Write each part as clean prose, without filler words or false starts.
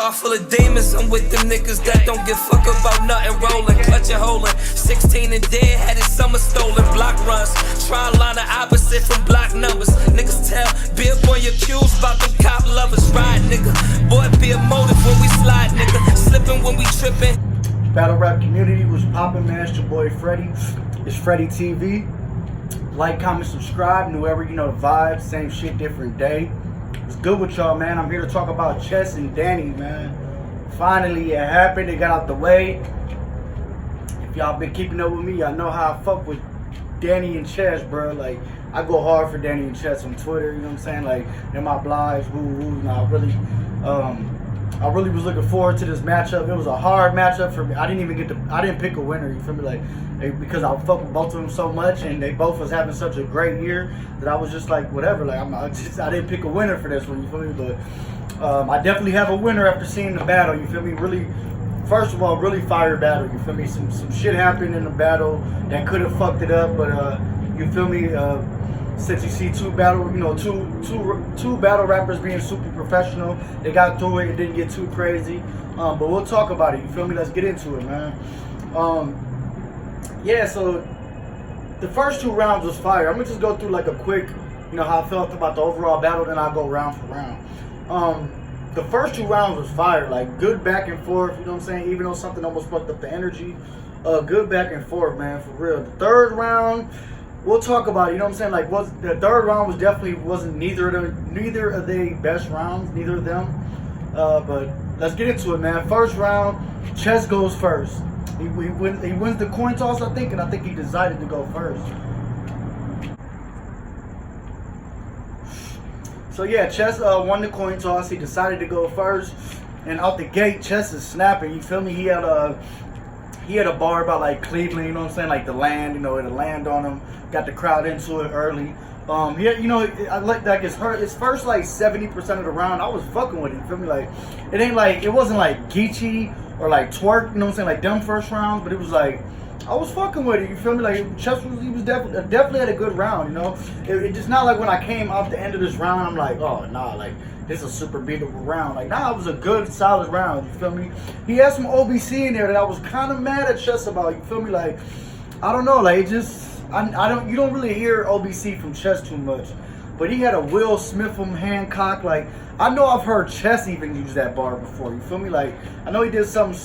car full of demons. I'm with them niggas that don't give fuck about nothing. Rolling, clutching, holding. 16 and dead, had his summer stolen. Block runs, try to line the opposite from block numbers. Niggas tell, be up on your cues about them cop lovers. Ride, nigga. Boy, be a motive when we slide, nigga. Slipping when we tripping. Battle rap community was popping, man. It's your boy Freddie. It's Freddie TV. Like, comment, subscribe. New era, you know the vibes. Same shit, different day. It's good with y'all, man. I'm here to talk about Chess and Danny, man. Finally, it happened. It got out the way. If y'all been keeping up with me, y'all know how I fuck with Danny and Chess, bro. Like, I go hard for Danny and Chess on Twitter. You know what I'm saying? Like, in my blogs, woo. You know, I really was looking forward to this matchup. It was a hard matchup for me. I didn't pick a winner, you feel me? Like, because I fuck with both of them so much, and they both was having such a great year that I was just like, whatever. Like, I didn't pick a winner for this one, you feel me? But I definitely have a winner after seeing the battle, you feel me? Really, first of all, really fire battle, you feel me? Some shit happened in the battle that could have fucked it up, but you feel me? Since you see two battle rappers being super professional, they got through it. It didn't get too crazy, but we'll talk about it. You feel me? Let's get into it, man. Yeah. So the first two rounds was fire. I'm gonna just go through like a quick, you know, how I felt about the overall battle. Then I'll go round for round. The first two rounds was fire. Like, good back and forth. You know what I'm saying? Even though something almost fucked up the energy, good back and forth, man. For real. The third round. We'll talk about it, you know what I'm saying? Like, the third round wasn't neither of the best rounds, neither of them. But let's get into it, man. First round, Chess goes first. He wins the coin toss, I think, and I think he decided to go first. So yeah, Chess won the coin toss. He decided to go first, and out the gate, Chess is snapping. You feel me? He had a bar about like Cleveland, you know what I'm saying? Like the land, you know, it'll land on him. Got the crowd into it early. Yeah, you know, I like his first like 70% of the round. I was fucking with it. You feel me? Like, it wasn't like Geechee or like Twerk, you know what I'm saying? Like them first rounds, but it was like I was fucking with it. You feel me? Like, Chess was definitely had a good round. You know, it just not like when I came out the end of this round, I'm like, oh nah, like, this is a super beatable round. Like, nah, it was a good, solid round. You feel me? He had some OBC in there that I was kind of mad at Chess about. You feel me? Like, I don't know. Like, it just, you don't really hear OBC from Chess too much. But he had a Will Smitham Hancock. Like, I know I've heard Chess even use that bar before. You feel me? Like, I know he did something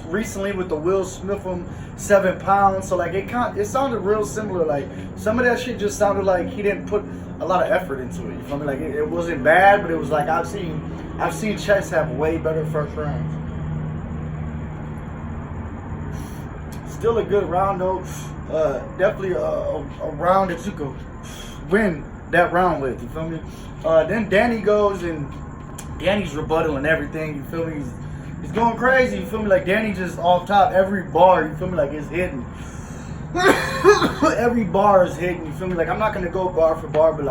recently with the Will Smitham 7 pounds. So like, it sounded real similar. Like, some of that shit just sounded like he didn't put a lot of effort into it. You feel me? Like, it wasn't bad, but it was like I've seen Chess have way better first rounds. Still a good round though. Definitely a round that you could win that round with. You feel me? Then Danny goes, and Danny's rebuttaling everything. You feel me? He's going crazy. You feel me? Like, Danny just off top every bar. You feel me? Like, it's hidden. Every bar is hidden. You feel me? Like, I'm not gonna go bar for bar, but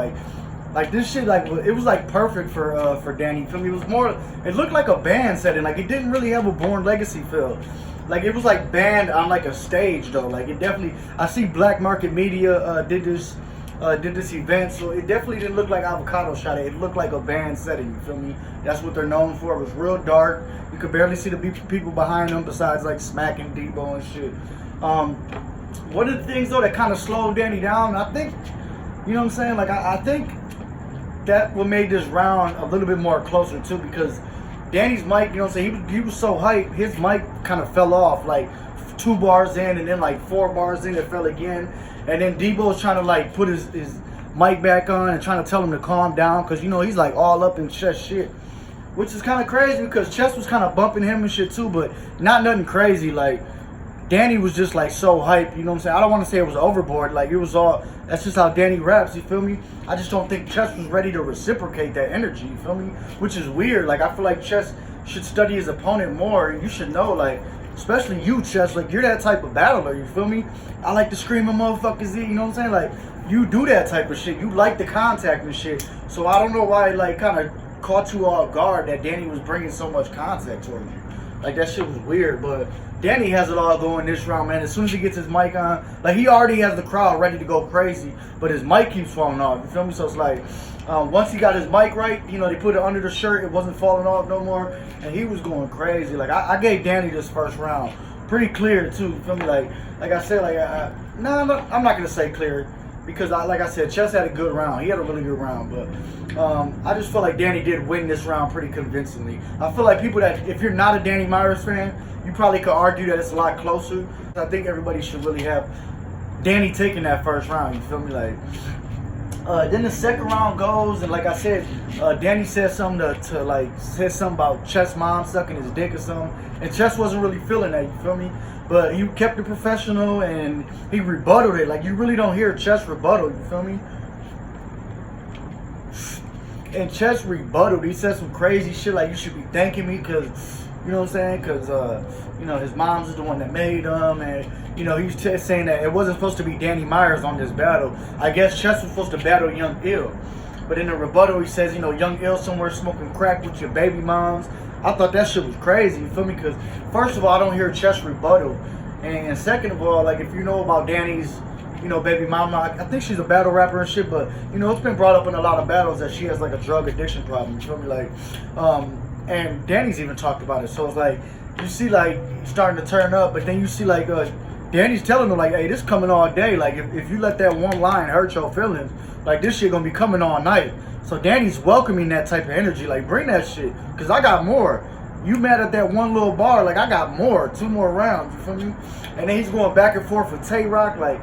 like this shit, like, it was like perfect for Danny. You feel me? It was more. It looked like a band setting. Like, it didn't really have a Born Legacy feel. Like, it was like band on like a stage though. Like, it definitely. I see Black Market Media did this event, so it definitely didn't look like Avocado shot it. It looked like a band setting. You feel me? That's what they're known for. It was real dark. You could barely see the people behind them besides like Smack and Debo and shit. One of the things though that kind of slowed Danny down, I think, you know what I'm saying? Like, I think that what made this round a little bit more closer too, because Danny's mic, you know what I'm saying? He was so hyped, his mic kind of fell off like 2 bars in, and then like 4 bars in, it fell again. And then Debo's trying to like put his mic back on and trying to tell him to calm down, because, you know, he's like all up in Chess shit, which is kind of crazy because Chess was kind of bumping him and shit too, but not nothing crazy. Like, Danny was just like so hyped, you know what I'm saying? I don't want to say it was overboard. Like, it was all, that's just how Danny raps, you feel me? I just don't think Chess was ready to reciprocate that energy, you feel me? Which is weird. Like, I feel like Chess should study his opponent more. You should know, like, especially you, Chess, like, you're that type of battler, you feel me? I like to scream at motherfuckers, you know what I'm saying? Like, you do that type of shit. You like the contact and shit. So I don't know why it, like, kind of caught you off guard that Danny was bringing so much contact towards you. Like, that shit was weird, but Danny has it all going this round, man. As soon as he gets his mic on, like, he already has the crowd ready to go crazy, but his mic keeps falling off, you feel me? So it's like, Once he got his mic right, you know, they put it under the shirt. It wasn't falling off no more. And he was going crazy. Like, I gave Danny this first round. Pretty clear, too. You feel me? Like I said, like, no, I'm not going to say clear. Because, like I said, Chess had a good round. He had a really good round. But I just feel like Danny did win this round pretty convincingly. I feel like people that, if you're not a Danny Myers fan, you probably could argue that it's a lot closer. I think everybody should really have Danny taking that first round. You feel me? Like, then the second round goes, and like I said, Danny said something said something about Chess' mom sucking his dick or something, and Chess wasn't really feeling that. You feel me? But he kept it professional and he rebutted it. Like, you really don't hear Chess rebuttal. You feel me? And Chess rebutted. He said some crazy shit like, you should be thanking me because, you know what I'm saying? Because, you know, his mom's is the one that made him. And, you know, he was just saying that it wasn't supposed to be Danny Myers on this battle. I guess Chess was supposed to battle Young Ill. But in the rebuttal, he says, you know, Young Ill somewhere smoking crack with your baby moms. I thought that shit was crazy, you feel me? Because, first of all, I don't hear Chess rebuttal. And second of all, like, if you know about Danny's, you know, baby mama, I think she's a battle rapper and shit, but, you know, it's been brought up in a lot of battles that she has, like, a drug addiction problem, you feel me? Like, and Danny's even talked about it. So it's like, you see, like, starting to turn up, but then you see, like, Danny's telling him, like, hey, this coming all day. Like, if you let that one line hurt your feelings, like, this shit gonna be coming all night. So Danny's welcoming that type of energy. Like, bring that shit, because I got more. You mad at that one little bar, like, I got more. 2 more rounds, you feel me? And then he's going back and forth with Tay-Rock. Like,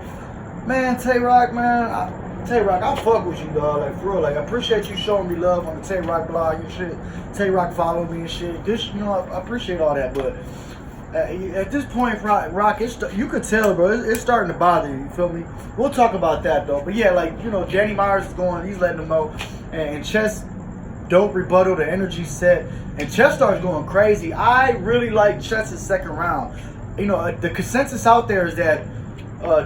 man, Tay-Rock, man, Tay-Rock, I fuck with you, dog. Like, for real. Like, I appreciate you showing me love on the Tay-Rock blog and shit. Tay-Rock followed me and shit. This, you know, I appreciate all that, but at this point, Rock, you could tell, bro, it's starting to bother you, you feel me? We'll talk about that, though. But yeah, like, you know, Danny Myers is going, he's letting them know. And Chess, dope rebuttal, the energy set. And Chess starts going crazy. I really like Chess's second round. You know, the consensus out there is that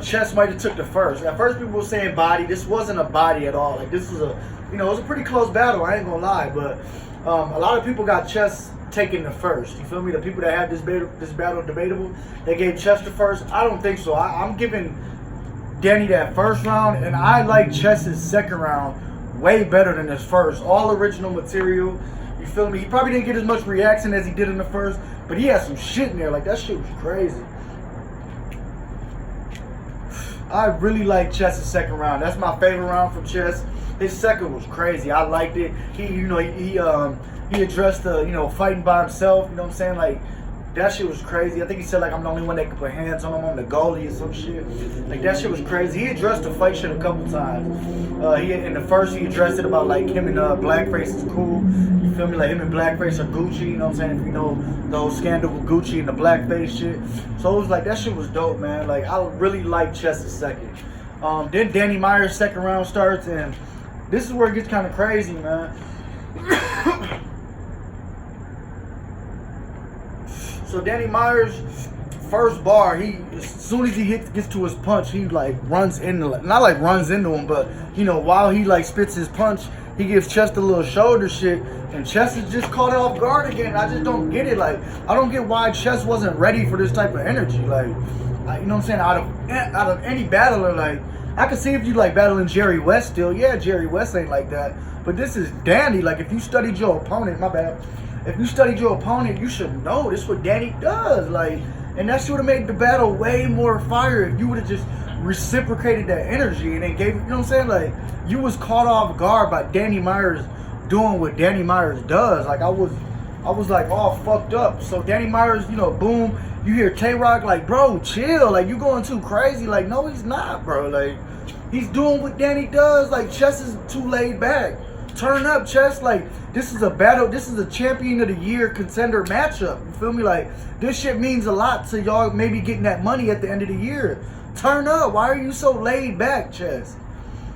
Chess might have took the first. At first, people were saying body. This wasn't a body at all. Like, this was you know, it was a pretty close battle. I ain't gonna lie. But a lot of people got Chess taking the first. You feel me? The people that had this battle debatable, they gave Chess the first. I don't think so. I'm giving Danny that first round, and I like Chess's second round way better than his first. All original material. You feel me? He probably didn't get as much reaction as he did in the first, but he had some shit in there. Like, that shit was crazy. I really like Chess's second round. That's my favorite round from Chess. His second was crazy. I liked it. He addressed the, you know, fighting by himself. You know what I'm saying? Like, that shit was crazy. I think he said, like, I'm the only one that could put hands on him, on the goalie or some shit. Like, that shit was crazy. He addressed the fight shit a couple times. In the first, he addressed it about, like, him and Blackface is cool. You feel me? Like, him and Blackface are Gucci. You know what I'm saying? If you know the whole scandal with Gucci and the Blackface shit. So it was like, that shit was dope, man. Like, I really like Chess's second. Then Danny Myers' second round starts, and this is where it gets kind of crazy, man. So Danny Myers' first bar, as soon as he gets to his punch, he like runs into, not like runs into him, but you know, while he like spits his punch, he gives Chess a little shoulder shit, and Chess is just caught off guard again. I just don't get it. Like, I don't get why Chess wasn't ready for this type of energy. Like, you know what I'm saying? Out of any battler, like, I could see if you like battling Jerry West still. Yeah, Jerry West ain't like that, but this is Danny. Like, if you studied your opponent, my bad. If you studied your opponent, you should know this is what Danny does. Like, and that should have made the battle way more fire if you would have just reciprocated that energy and then gave, you know what I'm saying? Like, you was caught off guard by Danny Myers doing what Danny Myers does. Like, I was like all fucked up. So Danny Myers, you know, boom, you hear Tay-Rock like, bro, chill. Like, you going too crazy. Like, no, he's not, bro. Like, he's doing what Danny does. Like, Chess is too laid back. Turn up, Chess. Like, this is a battle. This is a champion of the year contender matchup. You feel me? Like, this shit means a lot to y'all maybe getting that money at the end of the year. Turn up. Why are you so laid back, Chess?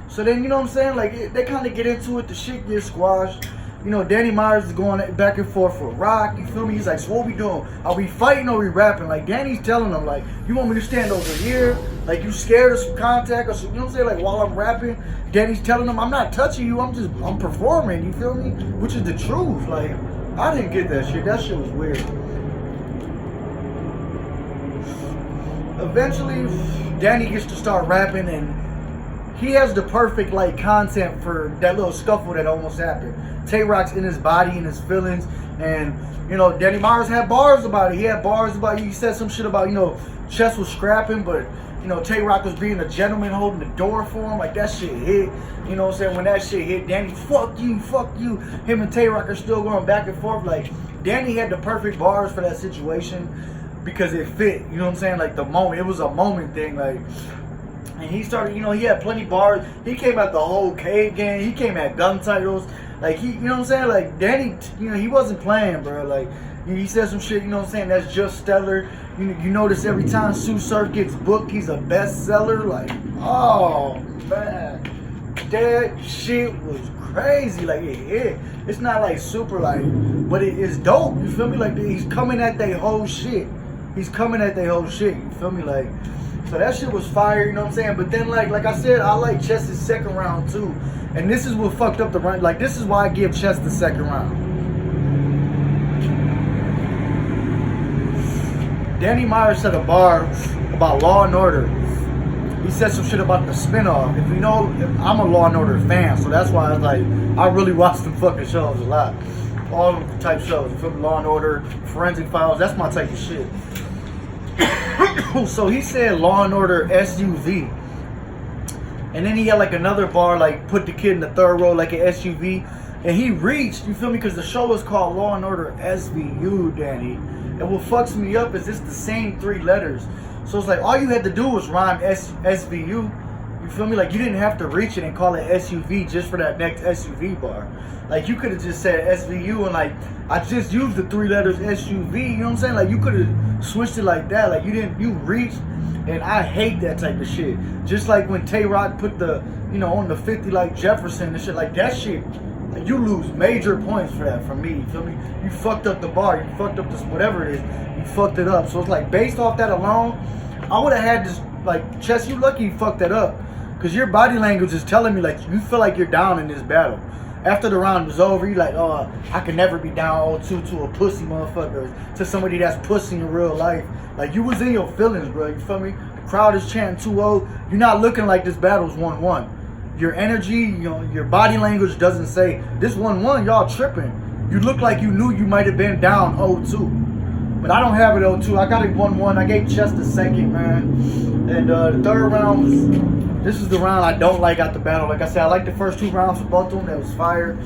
So then, you know what I'm saying? Like, they kind of get into it. The shit gets squashed. You know, Danny Myers is going back and forth with Rock. You feel me? He's like, so what we doing? Are we fighting or we rapping? Like, Danny's telling him, like, you want me to stand over here? Like, you scared of some contact or some, you know what I'm saying? Like, while I'm rapping, Danny's telling him, I'm not touching you. I'm performing. You feel me? Which is the truth. Like, I didn't get that shit. That shit was weird. Eventually, Danny gets to start rapping, and he has the perfect like content for that little scuffle that almost happened. Tay-Rock's in his body, in his feelings, and you know, Danny Myers had bars about it. He had bars about, he said some shit about, you know, Chess was scrapping, but you know, Tay-Rock was being a gentleman, holding the door for him. Like, that shit hit. You know what I'm saying? When that shit hit, Danny, fuck you, fuck you. Him and Tay-Rock are still going back and forth. Like, Danny had the perfect bars for that situation because it fit. You know what I'm saying? Like, the moment. It was a moment thing. Like, and he started, you know, he had plenty bars. He came at the whole Cave Gang. He came at gun titles. Like, he, you know what I'm saying? Like, Danny, you know, he wasn't playing, bro. Like, he said some shit, you know what I'm saying? That's just stellar. You notice every time Tsu Surf gets booked, he's a bestseller. Like, oh, man. That shit was crazy. Like, it hit. It's not, like, super, like, but it is dope. You feel me? Like, he's coming at their whole shit. He's coming at their whole shit. You feel me? Like, so that shit was fire, you know what I'm saying? But then, like I said, I like Chess's second round, too. And this is what fucked up the round. Like, this is why I give Chess the second round. Danny Myers said a bar about Law and Order. He said some shit about the spinoff. If you know, I'm a Law and Order fan, so that's why I was like, I really watch them fucking shows a lot. All them type shows, from Law and Order, Forensic Files, that's my type of shit. So he said Law and Order SUV. And then he had like another bar, like put the kid in the third row like an SUV. And he reached, you feel me? Because the show is called Law and Order SVU, Danny. And what fucks me up is it's the same 3 letters. So it's like all you had to do was rhyme SVU. You feel me? Like you didn't have to reach it and call it SUV just for that next SUV bar. Like you could have just said SVU and like I just used the 3 letters SUV. You know what I'm saying? Like you could have switched it like that. Like you reached. And I hate that type of shit. Just like when Tay-Rock put the, you know, on the 50 like Jefferson and shit, like that shit, like you lose major points for that from me, you feel me? You fucked up the bar, you fucked up this, whatever it is, you fucked it up. So it's like, based off that alone, I would have had this, like, Chess, you lucky you fucked that up. Because your body language is telling me, like, you feel like you're down in this battle. After the round was over, you're like, oh, I could never be down 0-2 to a pussy motherfucker, to somebody that's pussy in real life. Like, you was in your feelings, bro, you feel me? The crowd is chanting 2-0. You're not looking like this battle's 1-1. Your energy, you know, your body language doesn't say, this 1-1, y'all tripping. You look like you knew you might have been down 0-2. But I don't have it 0-2. I got it 1-1. I gave Chess the second, man. And the third round was, this is the round I don't like out the battle. Like I said, I like the first 2 rounds for both of them. That was fire.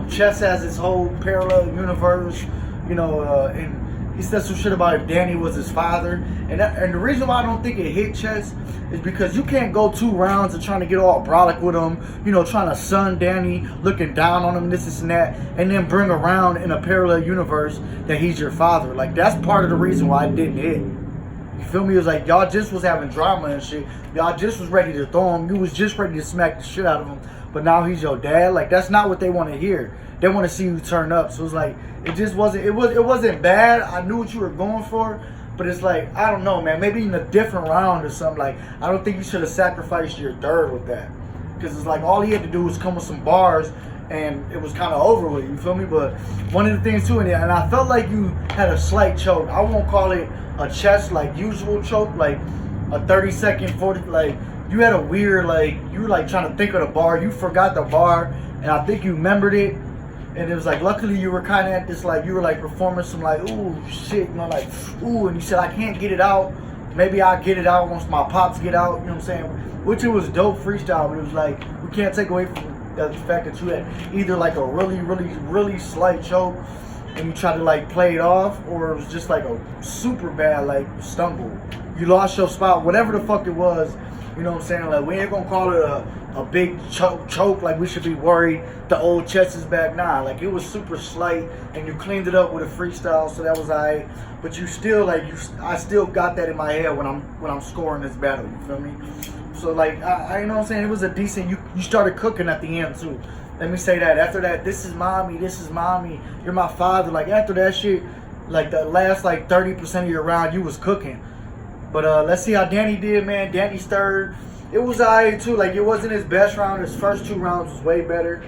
Chess has his whole parallel universe, you know, and he said some shit about if Danny was his father. And the reason why I don't think it hit Chess is because you can't go 2 rounds and trying to get all brolic with him, you know, trying to sun Danny, looking down on him, this and that, and then bring around in a parallel universe that he's your father. Like, that's part of the reason why it didn't hit. You feel me? It was like, y'all just was having drama and shit. Y'all just was ready to throw him. You was just ready to smack the shit out of him. But now he's your dad. Like, that's not what they want to hear. They want to see you turn up. So it's like, it just wasn't, it wasn't bad. I knew what you were going for. But it's like, I don't know, man. Maybe in a different round or something. Like, I don't think you should have sacrificed your third with that. Because it's like, all he had to do was come with some bars. And it was kind of over with, you feel me? But one of the things too, and I felt like you had a slight choke. I won't call it a Chess like usual choke, like a 30-second, 40, like you had a weird, like you were like trying to think of the bar. You forgot the bar, and I think you remembered it. And it was like, luckily you were kind of at this, like you were like performing some like, ooh, shit, you know, like, ooh, and you said, I can't get it out. Maybe I'll get it out once my pops get out, you know what I'm saying? Which it was dope freestyle, but it was like, we can't take away from the fact that you had either like a really slight choke and you tried to like play it off, or it was just like a super bad like stumble. You lost your spot, whatever the fuck it was, you know what I'm saying? Like, we ain't gonna call it a big choke like we should be worried the old Chess is back. Nah, like it was super slight and you cleaned it up with a freestyle, so that was alright. But you still like, I still got that in my head when I'm scoring this battle, you feel me? So like, I you know what I'm saying, it was a decent, you started cooking at the end too. Let me say that. After that, this is mommy, you're my father. Like after that shit, like the last like 30% of your round, you was cooking. But let's see how Danny did, man. Danny's third, it was alright too. Like it wasn't his best round. His first 2 rounds was way better.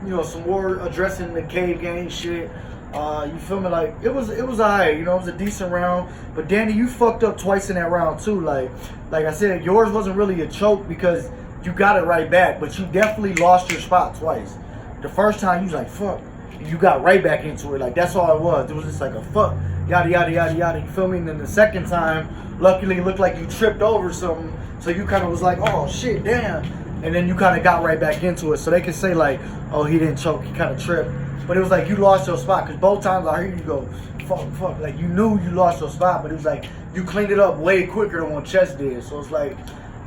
You know, some more addressing the Cave Gang shit. You feel me? Like it was alright, you know, it was a decent round. But Danny, you fucked up twice in that round too. Like I said, yours wasn't really a choke because you got it right back, but you definitely lost your spot twice. The first time you was like, fuck, and you got right back into it. Like, that's all it was. It was just like a fuck, yada, yada, yada, yada, you feel me? And then the second time, luckily, it looked like you tripped over something, so you kind of was like, oh, shit, damn. And then you kind of got right back into it. So they can say, like, oh, he didn't choke, he kind of tripped. But it was like you lost your spot, because both times I heard you go, fuck, like you knew you lost your spot, but it was like you cleaned it up way quicker than what Chess did. So it's like,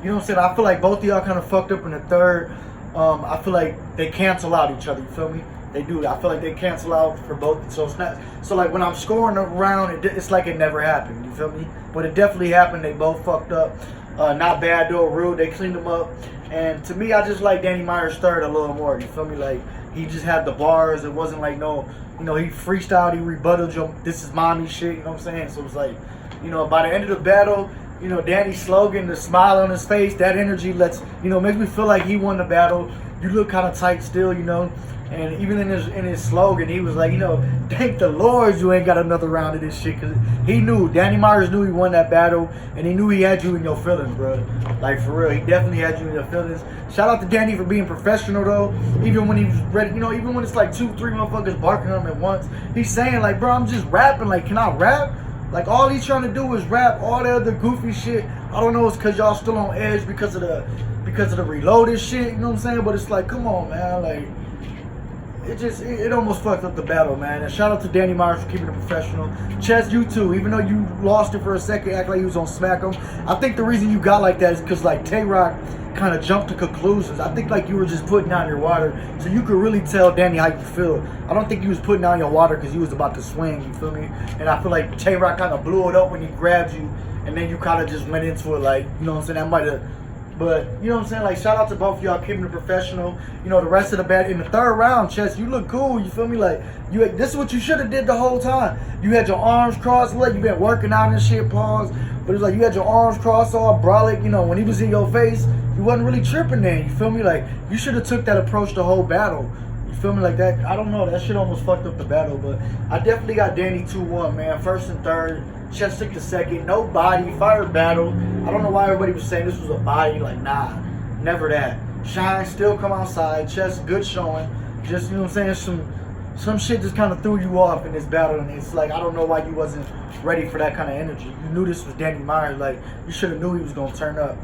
you know what I'm saying? I feel like both of y'all kind of fucked up in the third. I feel like they cancel out each other, you feel me? They do. I feel like they cancel out for both. So it's not, so like when I'm scoring a round, it's like it never happened, you feel me? But it definitely happened. They both fucked up. Not bad though, real. They cleaned them up. And to me, I just like Danny Myers' third a little more, you feel me? Like, he just had the bars. It wasn't like no, you know, he freestyled, he rebutted you. This is mommy shit, you know what I'm saying? So it was like, you know, by the end of the battle, you know, Danny's slogan, the smile on his face, that energy lets, you know, makes me feel like he won the battle. You look kind of tight still, you know. And even in his slogan, he was like, you know, thank the Lord you ain't got another round of this shit. Because he knew, Danny Myers knew he won that battle. And he knew he had you in your feelings, bro. Like, for real, he definitely had you in your feelings. Shout out to Danny for being professional, though. Even when he was ready, you know, even when it's like 2-3 motherfuckers barking on him at once. He's saying, like, bro, I'm just rapping. Like, can I rap? Like, all he's trying to do is rap. All the other goofy shit, I don't know, it's because y'all still on edge because of the reloaded shit, you know what I'm saying? But it's like, come on, man, like, it almost fucked up the battle, man. And shout out to Danny Myers for keeping it professional. Chess, you too. Even though you lost it for a second, act like you was on Smack 'em. I think the reason you got like that is because like Tay-Rock kind of jumped to conclusions. I think like you were just putting down your water, so you could really tell Danny how you feel. I don't think you was putting down your water because you was about to swing. You feel me? And I feel like Tay-Rock kind of blew it up when he grabbed you, and then you kind of just went into it like, you know what I'm saying? That might have. But, you know what I'm saying? Like, shout out to both of y'all keeping it professional. You know, the rest of the battle, in the third round, Chess, you look cool. You feel me? Like, this is what you should have did the whole time. You had your arms crossed. Like, you been working out and shit, pause. But it's like, you had your arms crossed, all brolic. You know, when he was in your face, you wasn't really tripping then. You feel me? Like, you should have took that approach the whole battle. You feel me? Like that, I don't know. That shit almost fucked up the battle. But I definitely got Danny 2-1, man. First and third. Chess took the second. No body. Fire battle. I don't know why everybody was saying this was a body. Like, nah. Never that. Shine still come outside. Chess, good showing. Just, you know what I'm saying? Some shit just kind of threw you off in this battle. And it's like, I don't know why you wasn't ready for that kind of energy. You knew this was Danny Myers. Like, you should have knew he was going to turn up.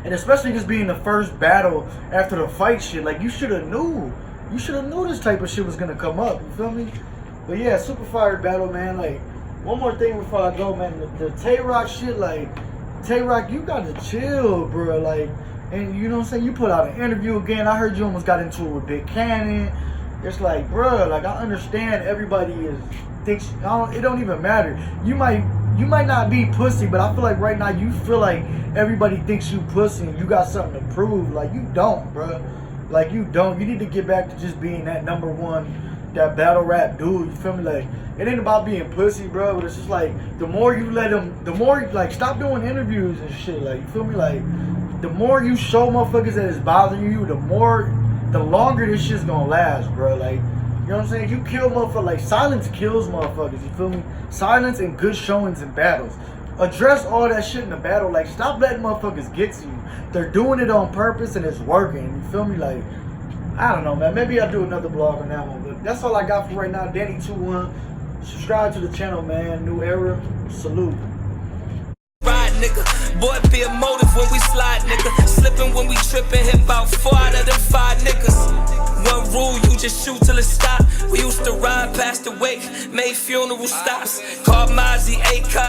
And especially this being the first battle after the fight shit. Like, you should have knew. You should have knew this type of shit was going to come up. You feel me? But yeah, super fire battle, man. Like, one more thing before I go, man. The Tay-Rock shit, like, Tay-Rock, you got to chill, bro. Like, and you know what I'm saying? You put out an interview again. I heard you almost got into it with Big Cannon. It's like, bro, like, I understand everybody thinks, it don't even matter. You might not be pussy, but I feel like right now you feel like everybody thinks you pussy and you got something to prove. Like, you don't, bro. Like, you don't. You need to get back to just being that number one, that battle rap dude. You feel me? Like, it ain't about being pussy, bro, but it's just like, the more you let them, the more, like, stop doing interviews and shit. Like, you feel me? Like, the more you show motherfuckers that it's bothering you, the longer this shit's gonna last, bro. Like, you know what I'm saying? You kill motherfuckers. Like, silence kills motherfuckers, you feel me? Silence and good showings in battles. Address all that shit in the battle. Like, stop letting motherfuckers get to you. They're doing it on purpose and it's working, you feel me? Like, I don't know, man. Maybe I'll do another blog on that one, but that's all I got for right now. Danny 2-1. Subscribe to the channel, man. New era. Salute. Ride, nigga. Boy, be a motive when we slide, nigga. Slipping when we tripping. Hit about 4 out of them 5 niggas. One rule, you just shoot till it stop. We used to ride past the wake, made funeral stops. Called Mozzie, A-Cup.